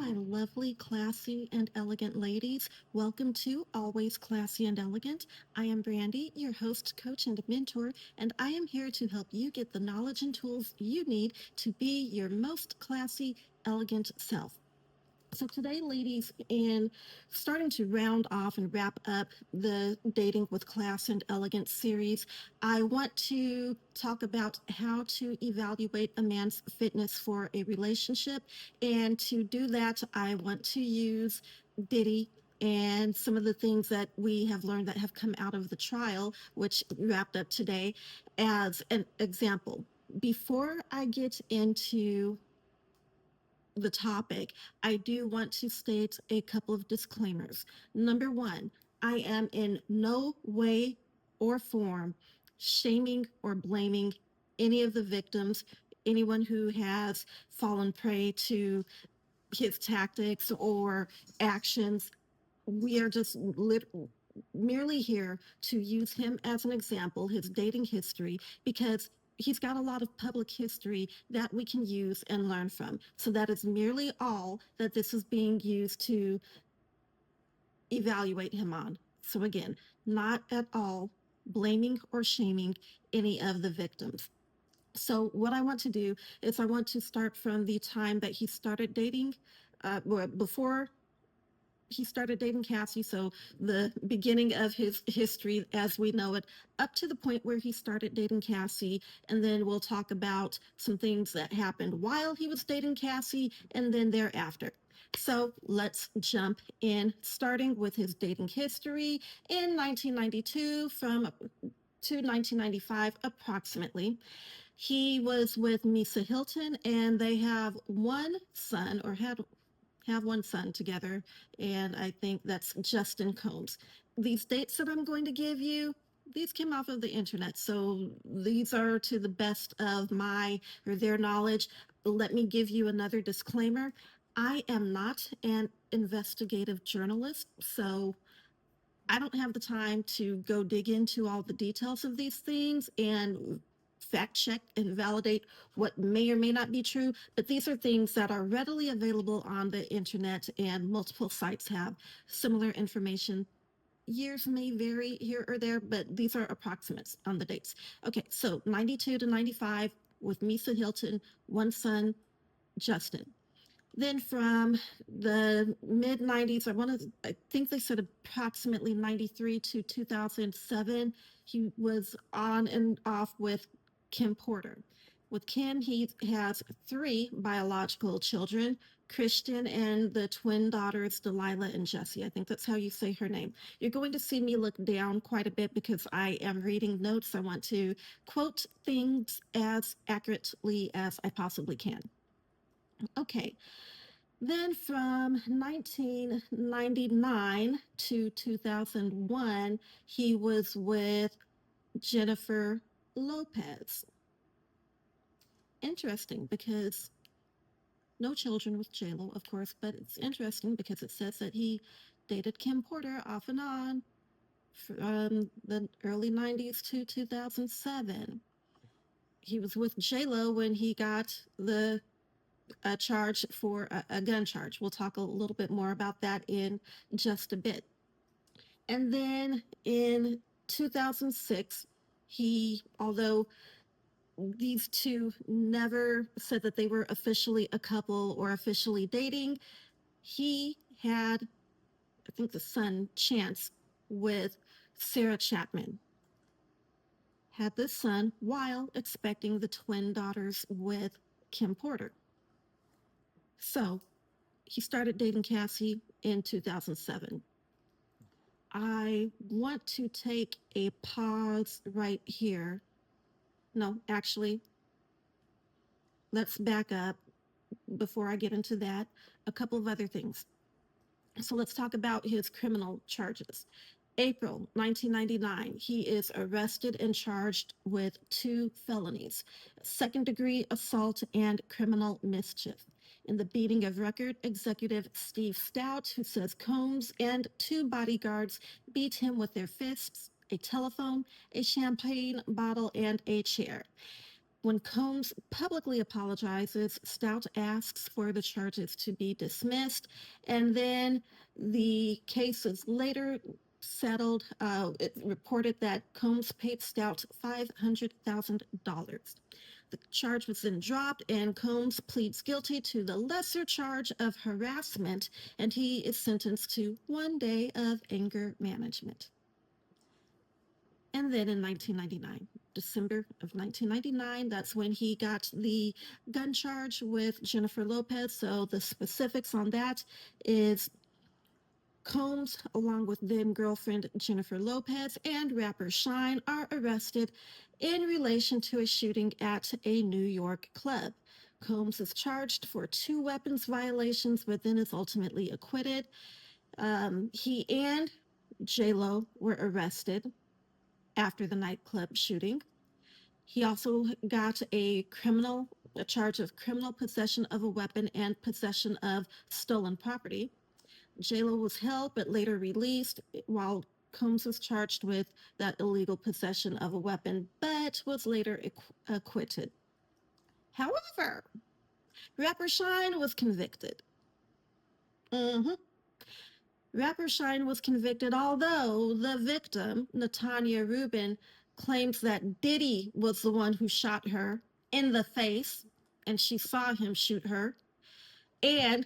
my lovely, classy, and elegant ladies. Welcome to Always Classy and Elegant. I am Brandy, your host, coach, and mentor, and I am here to help you get the knowledge and tools you need to be your most classy, elegant self. So today, ladies, in starting to round off and wrap up the Dating with Class and Elegance series, I want to talk about how to evaluate a man's fitness for a relationship. And to do that, I want to use Diddy and some of the things that we have learned that have come out of the trial, which wrapped up today, as an example. Before I get into the topic, I do want to state a couple of disclaimers. Number one, I am in no way or form shaming or blaming any of the victims, anyone who has fallen prey to his tactics or actions. We are just merely here to use him as an example, his dating history, because he's got a lot of public history that we can use and learn from. So that is merely all that this is being used to evaluate him on. So again, not at all blaming or shaming any of the victims. So what I want to do is I want to start from the time that he started dating, before he started dating Cassie, so the beginning of his history as we know it, up to the point where he started dating Cassie, and then we'll talk about some things that happened while he was dating Cassie and then thereafter. So let's jump in, starting with his dating history in 1992 to 1995 approximately. He was with Misa Hilton, and they have one son, or had have one son together, and I think that's Justin Combs. These dates that I'm going to give you, these came off of the internet, so these are to the best of my or their knowledge. Let me give you another disclaimer. I am not an investigative journalist, so I don't have the time to go dig into all the details of these things and fact check and validate what may or may not be true. But these are things that are readily available on the internet, and multiple sites have similar information. Years may vary here or there, but these are approximates on the dates. Okay, so 92 to 95 with Misa Hilton, one son, Justin. Then from the mid 90s, I think they said approximately 93 to 2007, he was on and off with Kim Porter. With Kim, he has three biological children, Christian and the twin daughters, Delilah and Jessie. I think that's how you say her name. You're going to see me look down quite a bit because I am reading notes. I want to quote things as accurately as I possibly can. Okay, then from 1999 to 2001, he was with Jennifer Lopez. Interesting because no children with JLo, of course, but it's interesting because it says that he dated Kim Porter off and on from the early 90s to 2007. He was with JLo when he got the a charge for a gun charge. We'll talk a little bit more about that in just a bit. And then in 2006, although these two never said that they were officially a couple or officially dating, he had, I think, the son, Chance, with Sarah Chapman. Had this son while expecting the twin daughters with Kim Porter. So he started dating Cassie in 2007. I want to take a pause right here. No, actually, let's back up before I get into that. A couple of other things. So let's talk about his criminal charges. April 1999, he is arrested and charged with two felonies: second-degree assault and criminal mischief, in the beating of record executive Steve Stout, who says Combs and two bodyguards beat him with their fists, a telephone, a champagne bottle, and a chair. When Combs publicly apologizes, Stout asks for the charges to be dismissed, and then the case is later settled. It reported that Combs paid Stout $500,000. The charge was then dropped, and Combs pleads guilty to the lesser charge of harassment, and he is sentenced to 1 day of anger management. And then in 1999, December of 1999, that's when he got the gun charge with Jennifer Lopez. So the specifics on that is Combs, along with then girlfriend Jennifer Lopez and rapper Shine, are arrested in relation to a shooting at a New York club. Combs is charged for 2 weapons violations, but then is ultimately acquitted. He and J-Lo were arrested after the nightclub shooting. He also got a charge of criminal possession of a weapon and possession of stolen property. JLo was held but later released, while Combs was charged with that illegal possession of a weapon but was later acquitted. However, rapper Shine was convicted. Mm-hmm. Rapper Shine was convicted, although the victim, Natanya Rubin, claims that Diddy was the one who shot her in the face, and she saw him shoot her, and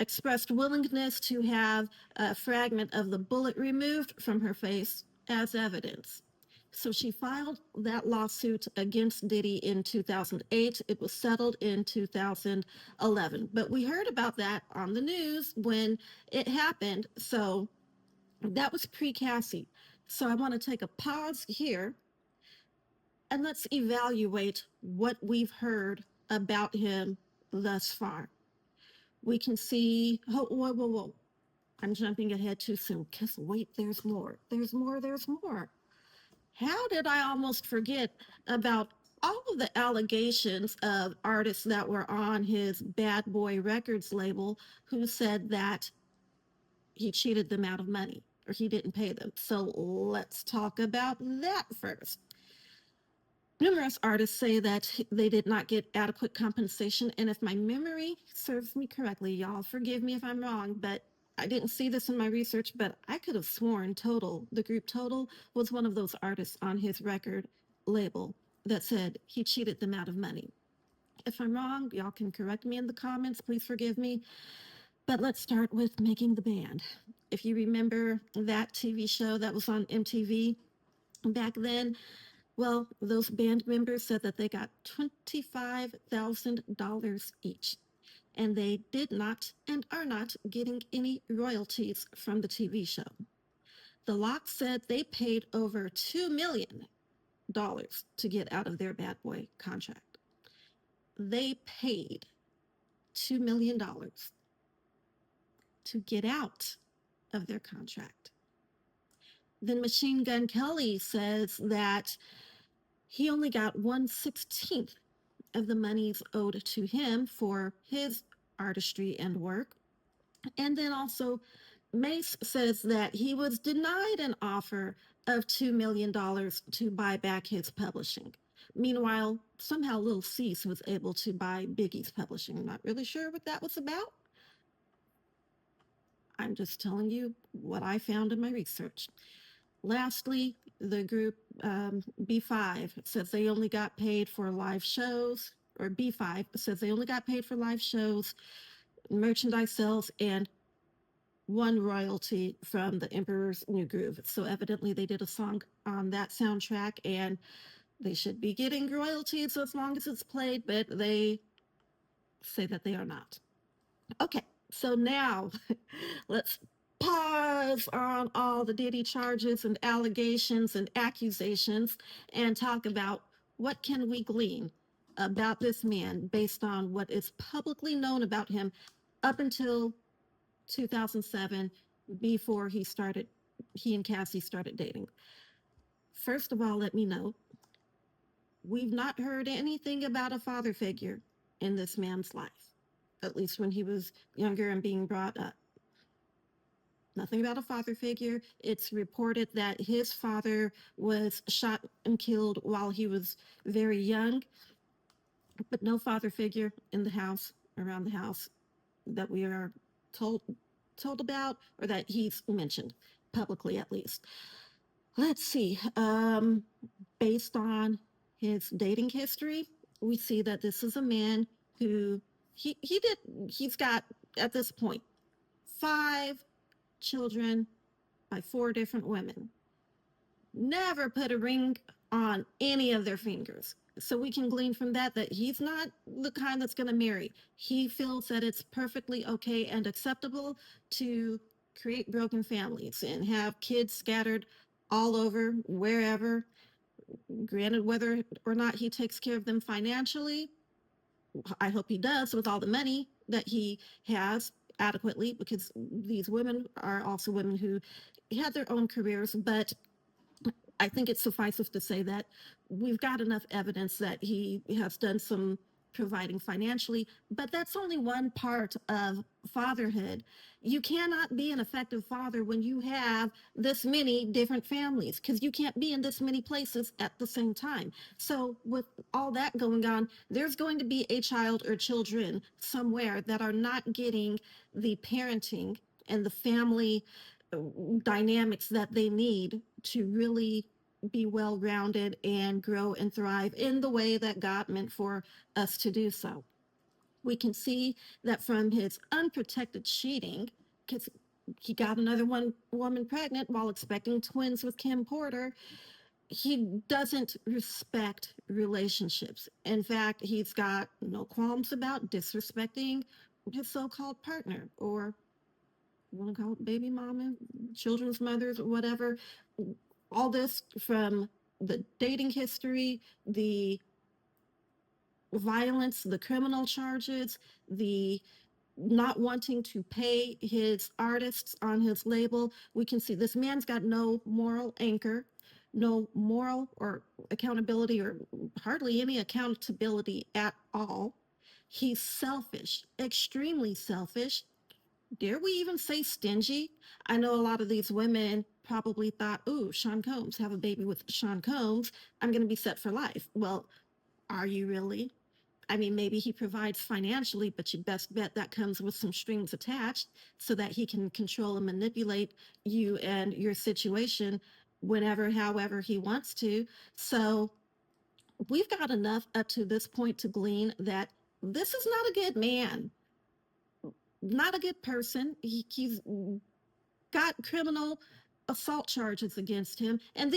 expressed willingness to have a fragment of the bullet removed from her face as evidence. So she filed that lawsuit against Diddy in 2008. It was settled in 2011. But we heard about that on the news when it happened. So that was pre Cassie. So I want to take a pause here and let's evaluate what we've heard about him thus far. We can see, oh, whoa, whoa, whoa. I'm jumping ahead too soon. Because wait, there's more. There's more. There's more. How did I almost forget about all of the allegations of artists that were on his Bad Boy Records label who said that he cheated them out of money or he didn't pay them? So let's talk about that first. Numerous artists say that they did not get adequate compensation. And if my memory serves me correctly, y'all forgive me if I'm wrong, but I didn't see this in my research, but I could have sworn Total, the group Total, was one of those artists on his record label that said he cheated them out of money. If I'm wrong, y'all can correct me in the comments. Please forgive me. But let's start with Making the Band. If you remember that TV show that was on MTV back then, well, those band members said that they got $25,000 each, and they did not and are not getting any royalties from the TV show. The Lox said they paid over $2 million to get out of their Bad Boy contract. They paid $2 million to get out of their contract. Then Machine Gun Kelly says that he only got 1/16 of the monies owed to him for his artistry and work. And then also, Mace says that he was denied an offer of $2 million to buy back his publishing. Meanwhile, somehow Lil Cease was able to buy Biggie's publishing. I'm not really sure what that was about. I'm just telling you what I found in my research. Lastly, the group B5 says they only got paid for live shows, or B5 says they only got paid for live shows, merchandise sales, and one royalty from the Emperor's New Groove. So evidently they did a song on that soundtrack and they should be getting royalties as long as it's played, but they say that they are not. Okay, so now let's pause on all the Diddy charges and allegations and accusations and talk about what can we glean about this man based on what is publicly known about him up until 2007, before he and Cassie started dating. First of all, let me know, we've not heard anything about a father figure in this man's life, at least when he was younger and being brought up. Nothing about a father figure. It's reported that his father was shot and killed while he was very young. but no father figure in the house, around the house, that we are told told about, or that he's mentioned publicly at least. Let's see. Based on his dating history, we see that this is a man who he's got at this point 5 children by 4 different women. Never put a ring on any of their fingers. So we can glean from that that he's not the kind that's going to marry. He feels that it's perfectly okay and acceptable to create broken families and have kids scattered all over, wherever. Granted, whether or not he takes care of them financially, I hope he does with all the money that he has adequately, because these women are also women who had their own careers. But I think it suffices to say that we've got enough evidence that he has done some providing financially, but that's only one part of fatherhood. You cannot be an effective father when you have this many different families, because you can't be in this many places at the same time. So, with all that going on, there's going to be a child or children somewhere that are not getting the parenting and the family dynamics that they need to really be well rounded and grow and thrive in the way that God meant for us to do so. We can see that from his unprotected cheating, because he got another woman pregnant while expecting twins with Kim Porter. He doesn't respect relationships. In fact, he's got no qualms about disrespecting his so called partner, or you want to call it baby mama, children's mothers, or whatever. All this from the dating history, the violence, the criminal charges, the not wanting to pay his artists on his label. We can see this man's got no moral anchor, no moral or accountability, or hardly any accountability at all. He's selfish, extremely selfish. Dare we even say stingy? I know a lot of these women probably thought, ooh, Sean Combs, have a baby with Sean Combs, I'm going to be set for life. Well, are you really? I mean, maybe he provides financially, but you best bet that comes with some strings attached so that he can control and manipulate you and your situation whenever, however he wants to. So we've got enough up to this point to glean that this is not a good man, not a good person. He's got criminal assault charges against him, and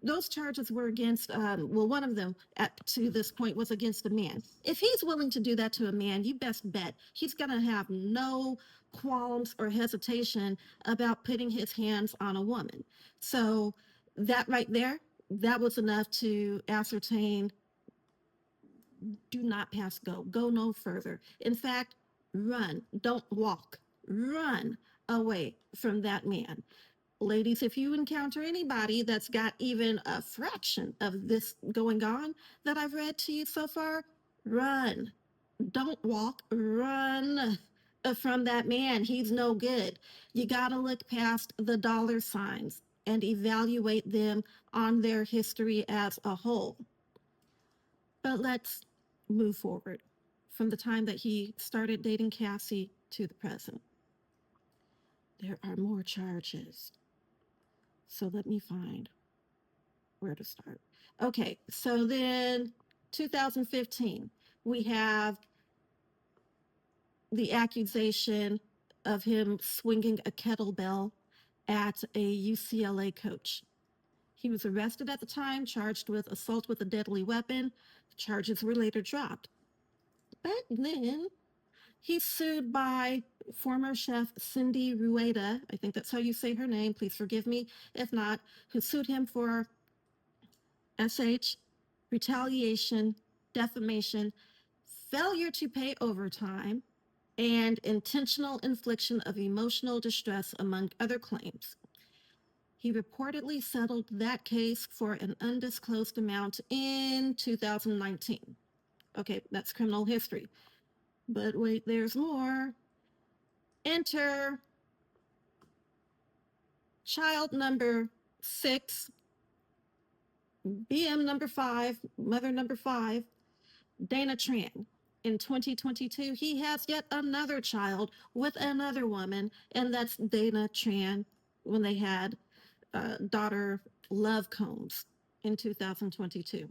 those charges were against well, one of them at to this point was against a man. If he's willing to do that to a man, you best bet he's going to have no qualms or hesitation about putting his hands on a woman. So that right there, that was enough to ascertain: do not pass go. Go no further. In fact, run. Don't walk. Run away from that man. Ladies, if you encounter anybody that's got even a fraction of this going on that I've read to you so far, run. Don't walk, run from that man. He's no good. You got to look past the dollar signs and evaluate them on their history as a whole. But let's move forward from the time that he started dating Cassie to the present. There are more charges. So let me find where to start. Okay, so then 2015, we have the accusation of him swinging a kettlebell at a UCLA coach. He was arrested at the time, charged with assault with a deadly weapon. Charges were later dropped. But then he's sued by former chef Cindy Rueda, I think that's how you say her name, please forgive me if not, who sued him for SH, retaliation, defamation, failure to pay overtime, and intentional infliction of emotional distress, among other claims. He reportedly settled that case for an undisclosed amount in 2019. Okay, that's criminal history. But wait, there's more. Enter child number 6, BM number 5, mother number 5, Dana Tran. In 2022, he has yet another child with another woman, and that's Dana Tran when they had daughter Love Combs in 2022.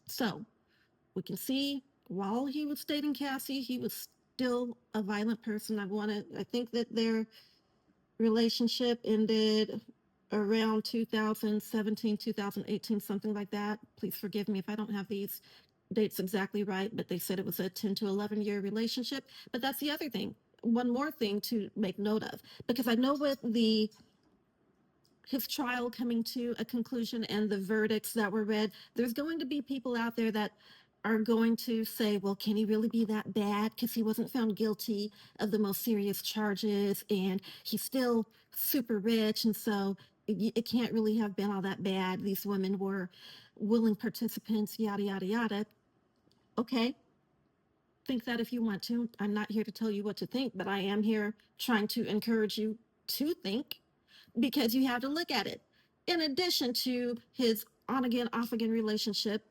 So we can see while he was dating Cassie, he was still a violent person. I think that their relationship ended around 2017, 2018, something like that. Please forgive me if I don't have these dates exactly right, but they said it was a 10 to 11-year relationship. But that's the other thing. One more thing to make note of, because I know with the his trial coming to a conclusion and the verdicts that were read, there's going to be people out there that are going to say, well, can he really be that bad? Because he wasn't found guilty of the most serious charges and he's still super rich. And so it can't really have been all that bad. These women were willing participants, yada, yada, yada. Okay, think that if you want to. I'm not here to tell you what to think, but I am here trying to encourage you to think because you have to look at it. In addition to his on again, off again relationship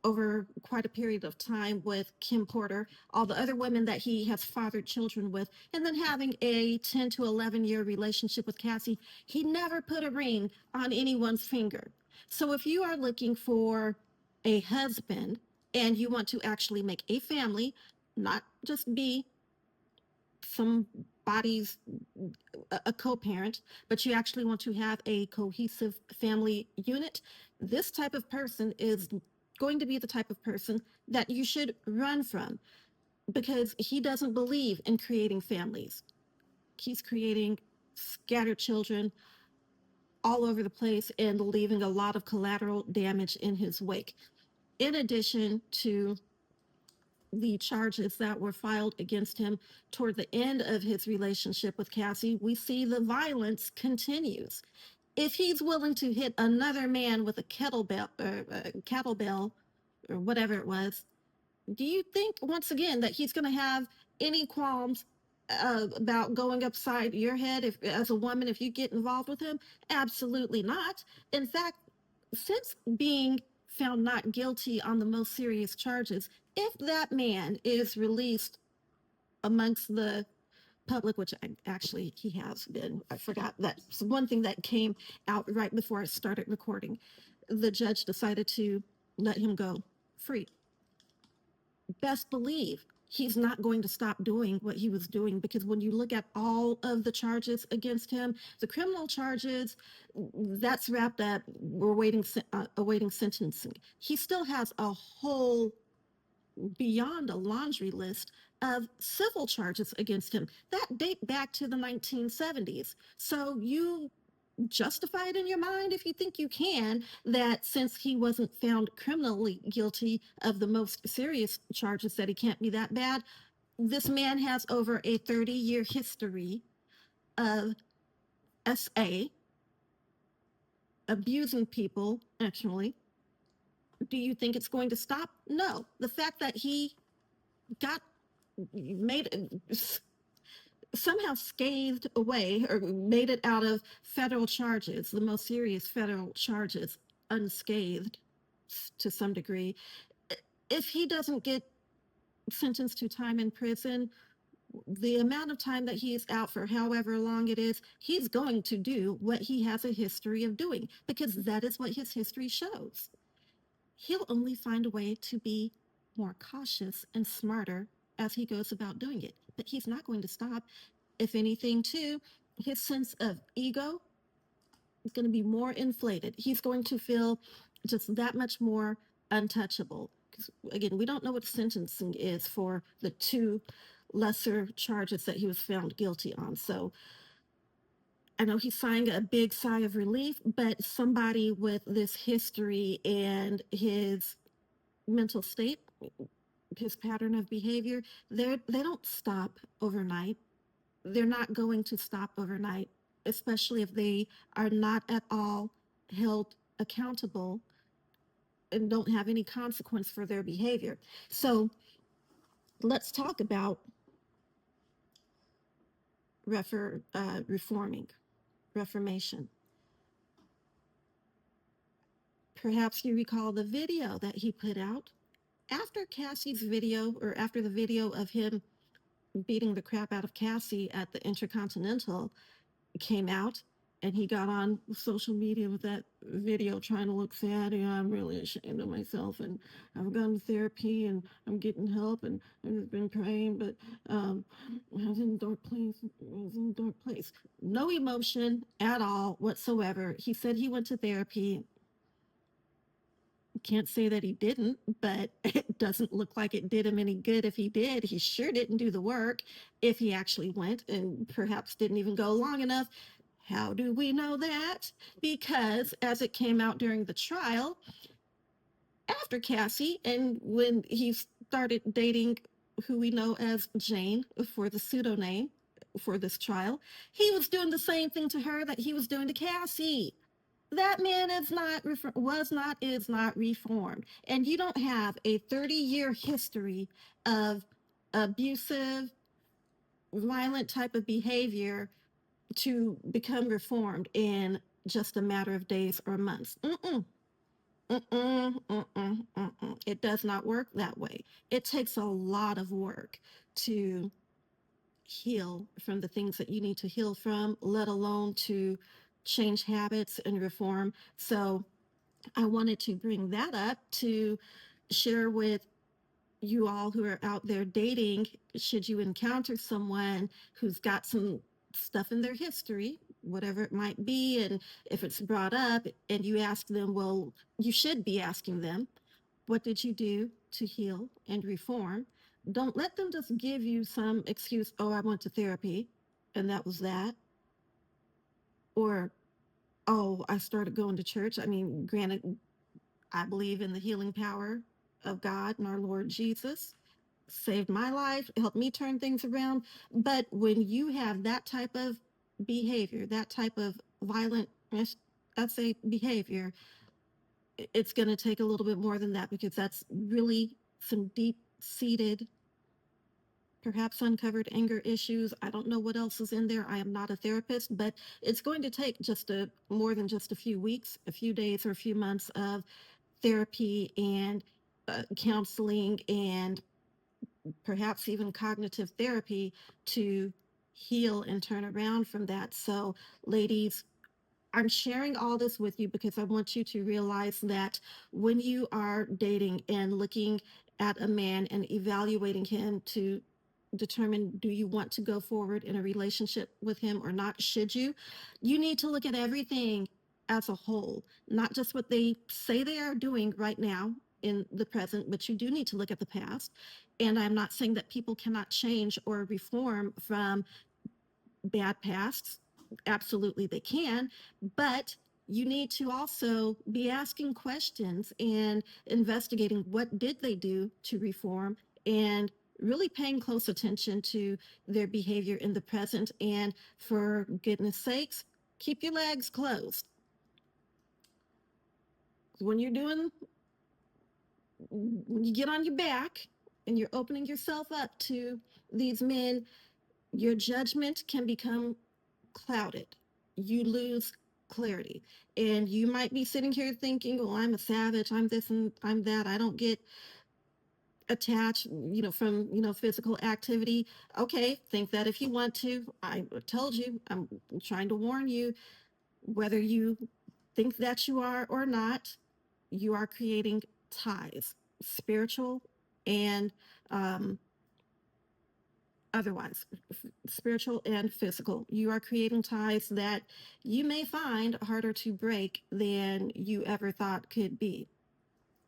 over quite a period of time with Kim Porter, all the other women that he has fathered children with, and then having a 10 to 11-year relationship with Cassie, he never put a ring on anyone's finger. So if you are looking for a husband and you want to actually make a family, not just be somebody's a co-parent, but you actually want to have a cohesive family unit, this type of person is going to be the type of person that you should run from because he doesn't believe in creating families. He's creating scattered children all over the place and leaving a lot of collateral damage in his wake. In addition to the charges that were filed against him toward the end of his relationship with Cassie, we see the violence continues. If he's willing to hit another man with a kettlebell or whatever it was, do you think once again that he's going to have any qualms about going upside your head if, as a woman, if you get involved with him? Absolutely not. In fact, since being found not guilty on the most serious charges, if that man is released amongst the public, which actually he has been, I forgot that one thing that came out right before I started recording. The judge decided to let him go free. Best believe he's not going to stop doing what he was doing because when you look at all of the charges against him, the criminal charges, that's wrapped up. We're awaiting sentencing. He still has a whole beyond a laundry list of civil charges against him that date back to the 1970s. So you justify it in your mind if you think you can that since he wasn't found criminally guilty of the most serious charges that he can't be that bad. This man has over a 30-year history of SA abusing people actually. Do you think it's going to stop? No. The fact that he got made somehow scathed away or made it out of federal charges, the most serious federal charges, unscathed to some degree. If he doesn't get sentenced to time in prison, the amount of time that he is out for, however long it is, he's going to do what he has a history of doing because that is what his history shows. He'll only find a way to be more cautious and smarter as he goes about doing it, but he's not going to stop. If anything, too, his sense of ego is going to be more inflated. He's going to feel just that much more untouchable. Because, again, we don't know what sentencing is for the two lesser charges that he was found guilty on. So I know he's sighing a big sigh of relief, but somebody with this history and his mental state, his pattern of behavior, they don't stop overnight. They're not going to stop overnight, especially if they are not at all held accountable and don't have any consequence for their behavior. So let's talk about reforming, reformation. Perhaps you recall the video that he put out After Cassie's video, or after the video of him beating the crap out of Cassie at the Intercontinental came out, and he got on social media with that video trying to look sad. Yeah, I'm really ashamed of myself, and I've gone to therapy, and I'm getting help, and I've been praying, but I was in a dark place. I was in a dark place. No emotion at all whatsoever. He said he went to therapy. Can't say that he didn't, but it doesn't look like it did him any good if he did. He sure didn't do the work if he actually went, and perhaps didn't even go long enough. How do we know that? Because as it came out during the trial, after Cassie, and when he started dating who we know as Jane for the pseudonym for this trial, he was doing the same thing to her that he was doing to Cassie. That man is not, was not, is not reformed. And you don't have a 30-year history of abusive, violent type of behavior to become reformed in just a matter of days or months. It does not work that way. It takes a lot of work to heal from the things that you need to heal from, let alone to change habits and reform. So I wanted to bring that up to share with you all who are out there dating. Should you encounter someone who's got some stuff in their history, whatever it might be, and if it's brought up and you ask them, well, you should be asking them, what did you do to heal and reform? Don't let them just give you some excuse, oh, I went to therapy and that was that. Or, oh, I started going to church. I mean, granted, I believe in the healing power of God and our Lord Jesus. Saved my life, helped me turn things around. But when you have that type of behavior, that type of violent, I'd say, behavior, it's going to take a little bit more than that, because that's really some deep seated, perhaps uncovered anger issues. I don't know what else is in there. I am not a therapist, but it's going to take just a more than just a few weeks, a few days, or a few months of therapy and counseling, and perhaps even cognitive therapy to heal and turn around from that. So, ladies, I'm sharing all this with you because I want you to realize that when you are dating and looking at a man and evaluating him to determine, do you want to go forward in a relationship with him or not, should you need to look at everything as a whole, not just what they say they are doing right now in the present, but you do need to look at the past. And I'm not saying that people cannot change or reform from bad pasts. Absolutely, they can. But you need to also be asking questions and investigating, what did they do to reform, and really paying close attention to their behavior in the present. And for goodness sakes, keep your legs closed. When you're doing, when you get on your back and you're opening yourself up to these men, your judgment can become clouded. You lose clarity. And you might be sitting here thinking, well, I'm a savage, I'm this and I'm that. I don't get attached, from, physical activity. Okay, think that if you want to. I told you, I'm trying to warn you, whether you think that you are or not, you are creating ties, spiritual and um, otherwise, spiritual and physical. You are creating ties that you may find harder to break than you ever thought could be.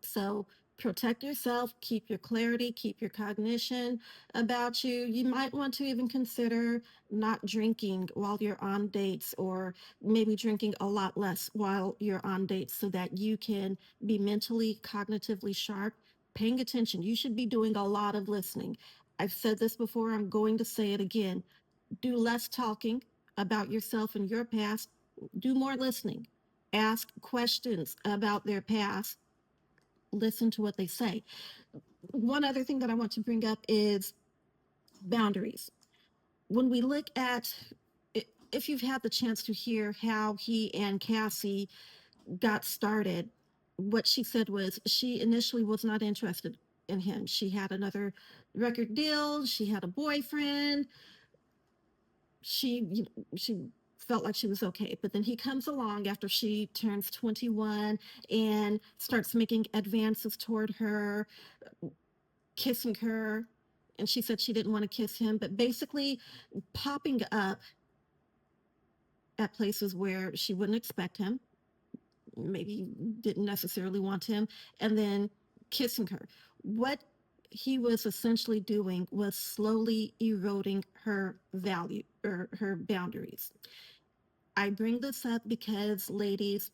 So protect yourself, keep your clarity, keep your cognition about you. You might want to even consider not drinking while you're on dates, or maybe drinking a lot less while you're on dates, so that you can be mentally, cognitively sharp, paying attention. You should be doing a lot of listening. I've said this before, I'm going to say it again. Do less talking about yourself and your past, do more listening. Ask questions about their past, listen to what they say. One other thing that I want to bring up is boundaries. When we look at, if you've had the chance to hear how he and Cassie got started, what she said was she initially was not interested. in him. She had another record deal, she had a boyfriend, she felt like she was okay. But then he comes along after she turns 21 and starts making advances toward her, kissing her. And she said she didn't want to kiss him, but basically popping up at places where she wouldn't expect him, maybe didn't necessarily want him, and then kissing her. What he was essentially doing was slowly eroding her value or her boundaries. I bring this up because, ladies,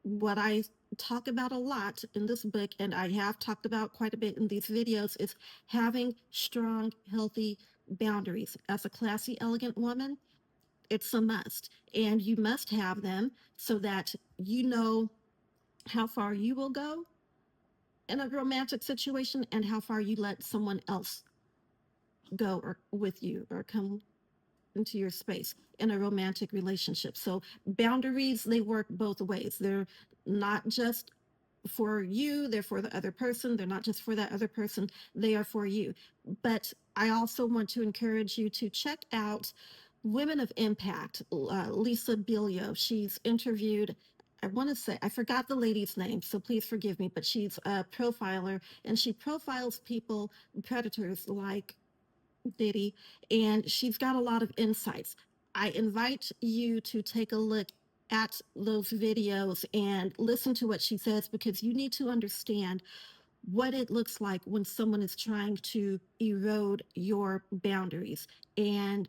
what I talk about a lot in this book, and I have talked about quite a bit in these videos, is having strong, healthy boundaries. As a classy, elegant woman, it's a must. And you must have them so that you know how far you will go in a romantic situation and how far you let someone else go or with you or come into your space in a romantic relationship. So boundaries, they work both ways. They're not just for you, they're for the other person. They're not just for that other person, they are for you. But I also want to encourage you to check out Women of Impact, Lisa Bilio. She's interviewed, I want to say, I forgot the lady's name, so please forgive me, but she's a profiler and she profiles people, predators like Diddy, and she's got a lot of insights. I invite you to take a look at those videos and listen to what she says because you need to understand what it looks like when someone is trying to erode your boundaries and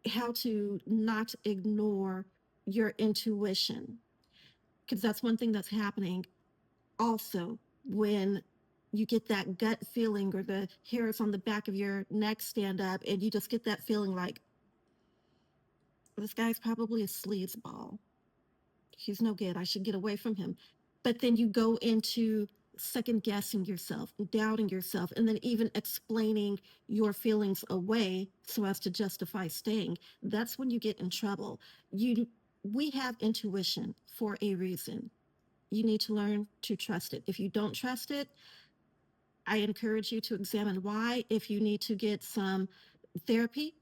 how to not ignore your intuition. Because that's one thing that's happening also when you get that gut feeling or the hairs on the back of your neck stand up and you just get that feeling like this guy's probably a sleazeball. He's no good. I should get away from him. But then you go into second guessing yourself, doubting yourself, and then even explaining your feelings away so as to justify staying. That's when you get in trouble. You we have intuition for a reason. You need to learn to trust it. If you don't trust it, I encourage you to examine why. If you need to get some therapy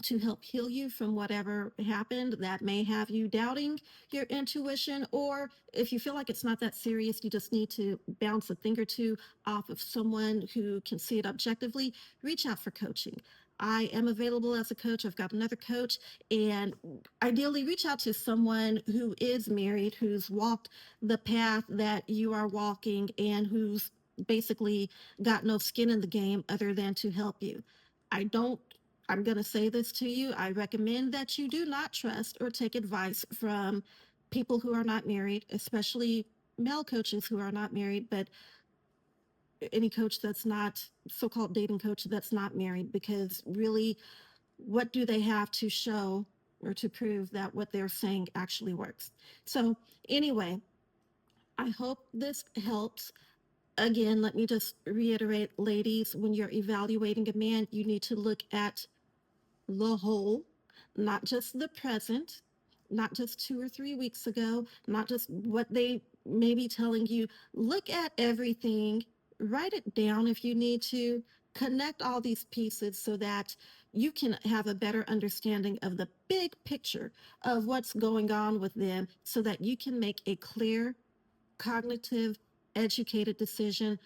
to help heal you from whatever happened that may have you doubting your intuition, or if you feel like it's not that serious, you just need to bounce a thing or two off of someone who can see it objectively, reach out for coaching. I am available as a coach. I've got another coach, and ideally, reach out to someone who is married, who's walked the path that you are walking, and who's basically got no skin in the game other than to help you. I don't I'm going to say this to you. I recommend that you do not trust or take advice from people who are not married, especially male coaches who are not married, but any coach that's not so-called dating coach that's not married, because really, what do they have to show or to prove that what they're saying actually works? So anyway, I hope this helps. Again, let me just reiterate, ladies, when you're evaluating a man, you need to look at the whole, not just the present, not just 2 or 3 weeks ago, not just what they may be telling you. Look at everything, write it down if you need to, connect all these pieces so that you can have a better understanding of the big picture of what's going on with them so that you can make a clear, cognitive, educated decision,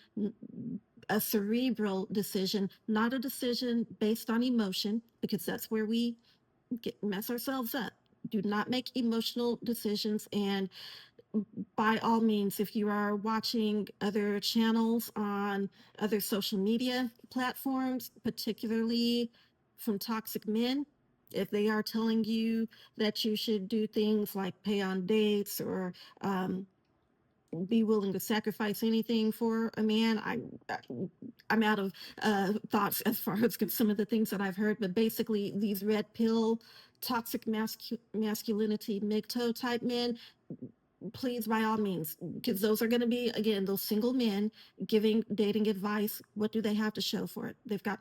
a cerebral decision, not a decision based on emotion, because that's where we mess ourselves up. Do not make emotional decisions. And by all means, if you are watching other channels on other social media platforms, particularly from toxic men, if they are telling you that you should do things like pay on dates or be willing to sacrifice anything for a man. I'm out of thoughts as far as some of the things that I've heard, but basically these red pill, toxic masculinity, MGTOW type men, please by all means, because those are going to be again those single men giving dating advice. What do they have to show for it? They've got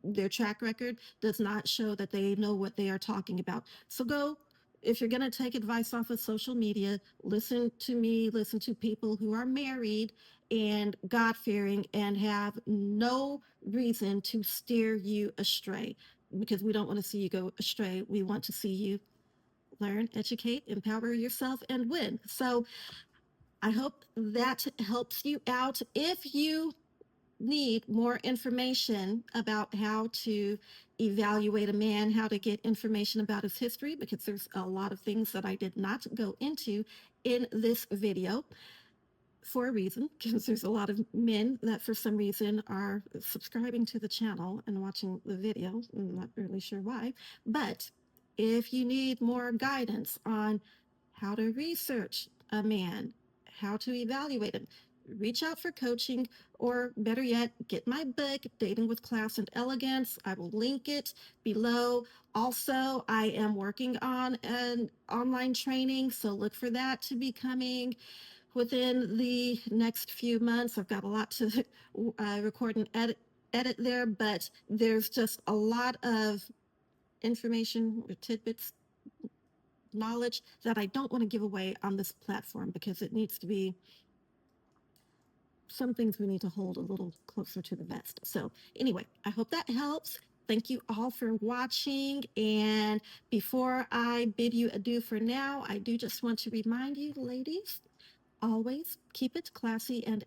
their track record does not show that they know what they are talking about. So go if you're going to take advice off of social media, listen to me, listen to people who are married and God fearing and have no reason to steer you astray, because we don't want to see you go astray. We want to see you learn, educate, empower yourself, and win. So I hope that helps you out. If you need more information about how to evaluate a man, how to get information about his history, because there's a lot of things that I did not go into in this video for a reason, because there's a lot of men that for some reason are subscribing to the channel and watching the video. I'm not really sure why. But if you need more guidance on how to research a man, how to evaluate him, reach out for coaching, or better yet, get my book, Dating with Class and Elegance. I will link it below. Also, I am working on an online training, so look for that to be coming within the next few months. I've got a lot to record and edit there, but there's just a lot of information, tidbits, knowledge that I don't want to give away on this platform, because it needs to be some things we need to hold a little closer to the vest. So anyway, I hope that helps. Thank you all for watching. And before I bid you adieu for now, I do just want to remind you, ladies, always keep it classy and